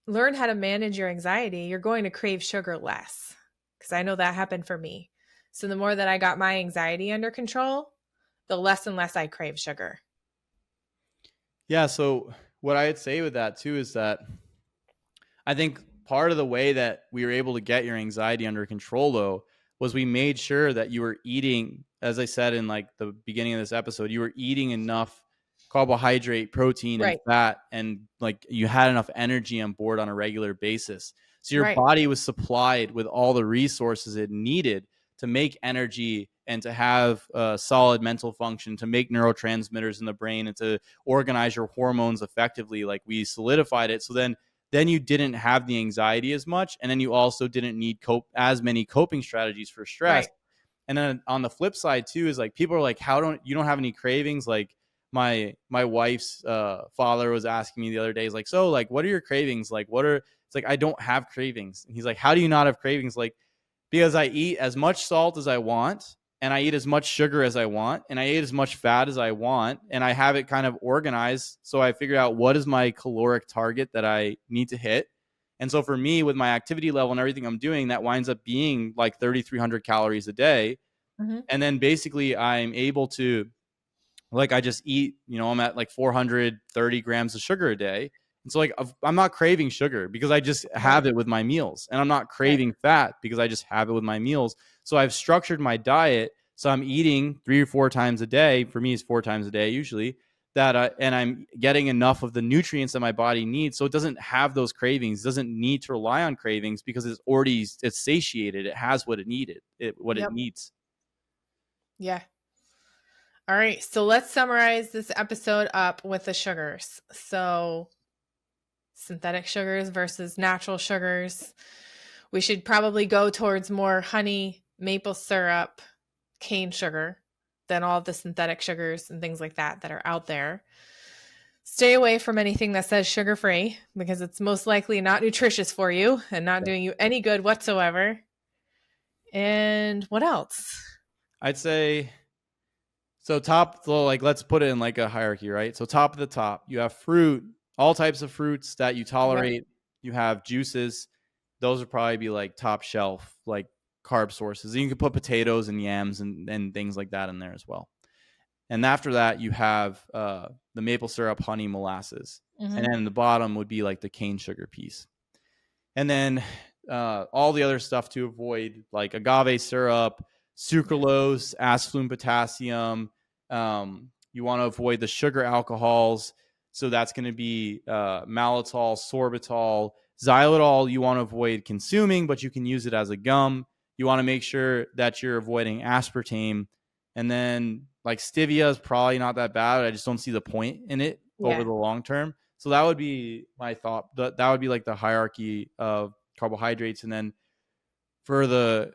learn how to manage your anxiety, you're going to crave sugar less. Because I know that happened for me. So the more that I got my anxiety under control, the less and less I crave sugar. Yeah. So what I'd say with that too is that I think part of the way that we were able to get your anxiety under control though was we made sure that you were eating, as I said in like the beginning of this episode, you were eating enough carbohydrate, protein, and Right. fat, and like you had enough energy on board on a regular basis. So your Right. body was supplied with all the resources it needed to make energy and to have solid mental function, to make neurotransmitters in the brain and to organize your hormones effectively. Like we solidified it. So then you didn't have the anxiety as much, and then you also didn't need as many coping strategies for stress. Right. And then on the flip side too is like people are like, how don't you don't have any cravings? Like my wife's father was asking me the other day, he's like, so like what are your cravings, like what are, it's like I don't have cravings. And he's like, how do you not have cravings? Like because I eat as much salt as I want, and I eat as much sugar as I want, and I eat as much fat as I want, and I have it kind of organized. So I figured out what is my caloric target that I need to hit. And so for me, with my activity level and everything I'm doing, that winds up being like 3,300 calories a day. Mm-hmm. And then basically I'm able to, like I just eat, I'm at like 430 grams of sugar a day. And so like I'm not craving sugar because I just Right. have it with my meals, and I'm not Right. craving fat because I just have it with my meals. So I've structured my diet so I'm eating 3 or 4 times a day. For me, it's 4 times a day usually. And I'm getting enough of the nutrients that my body needs, so it doesn't have those cravings. It doesn't need to rely on cravings because it's satiated. It has what it needed, what it Yep. needs. Yeah. All right. So let's summarize this episode up with the sugars. So synthetic sugars versus natural sugars. We should probably go towards more honey, maple syrup, cane sugar than all of the synthetic sugars and things like that that are out there. Stay away from anything that says sugar free because it's most likely not nutritious for you and not doing you any good whatsoever. And what else? I'd say so like let's put it in like a hierarchy, right? So top of the top, you have fruit, all types of fruits that you Yep. tolerate. You have juices. Those would probably be like top shelf, like carb sources. And you can put potatoes and yams and things like that in there as well. And after that, you have the maple syrup, honey, molasses. And Mm-hmm. then the bottom would be like the cane sugar piece. And then all the other stuff to avoid, like agave syrup, sucralose, asfluin potassium. You want to avoid the sugar alcohols. So that's going to be maltitol, sorbitol, xylitol. You want to avoid consuming, but you can use it as a gum. You want to make sure that you're avoiding aspartame. And then like stevia is probably not that bad. I just don't see the point in it over Yeah. the long term. So that would be my thought. That would be like the hierarchy of carbohydrates. And then for the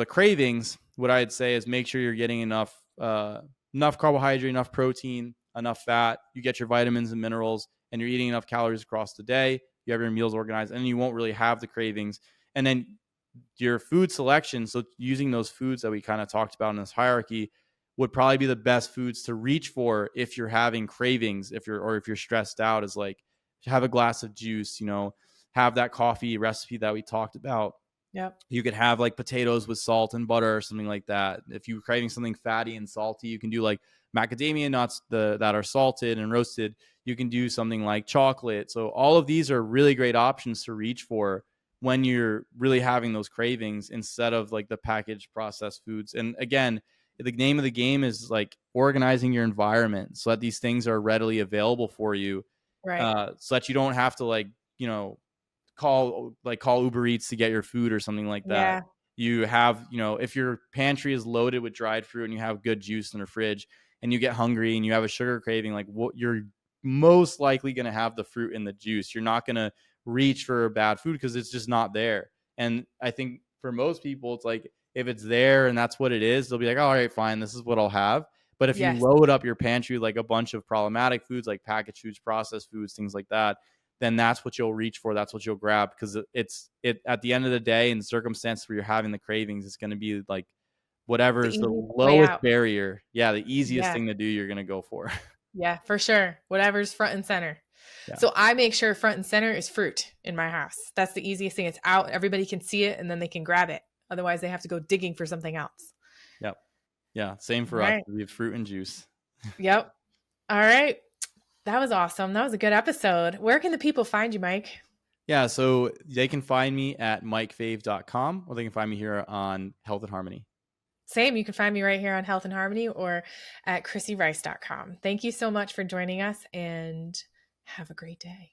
cravings, what I'd say is make sure you're getting enough carbohydrate, enough protein, enough fat. You get your vitamins and minerals, and you're eating enough calories across the day. You have your meals organized, and you won't really have the cravings. And then your food selection, so using those foods that we kind of talked about in this hierarchy, would probably be the best foods to reach for if you're having cravings, if you're stressed out, is like have a glass of juice, have that coffee recipe that we talked about. Yep. You could have like potatoes with salt and butter or something like that. If you're craving something fatty and salty, you can do like macadamia nuts that are salted and roasted. You can do something like chocolate. So all of these are really great options to reach for when you're really having those cravings instead of like the packaged processed foods. And again, the name of the game is like organizing your environment so that these things are readily available for you, Right. so that you don't have to like, call Uber Eats to get your food or something like that. Yeah. You have, if your pantry is loaded with dried fruit and you have good juice in the fridge and you get hungry and you have a sugar craving, like what you're most likely going to have the fruit in the juice. You're not going to reach for bad food because it's just not there. And I think for most people, it's like if it's there and that's what it is, they'll be like, oh, all right, fine, this is what I'll have. But if you Yes. load up your pantry like a bunch of problematic foods, like packaged foods, processed foods, things like that, then that's what you'll reach for. That's what you'll grab, because it's at the end of the day, in the circumstance where you're having the cravings, it's going to be like whatever The is the easiest way lowest out. barrier. Yeah, the easiest Yeah. thing to do, you're going to go for. Yeah, for sure. Whatever's front and center. Yeah. So I make sure front and center is fruit in my house. That's the easiest thing. It's out. Everybody can see it and then they can grab it. Otherwise, they have to go digging for something else. Yep. Yeah. Same All for us. right. We have fruit and juice. Yep. All right. That was awesome. That was a good episode. Where can the people find you, Mike? Yeah. So they can find me at mikefave.com, or they can find me here on Health and Harmony. Same. You can find me right here on Health and Harmony or at chrissyrice.com. Thank you so much for joining us and have a great day.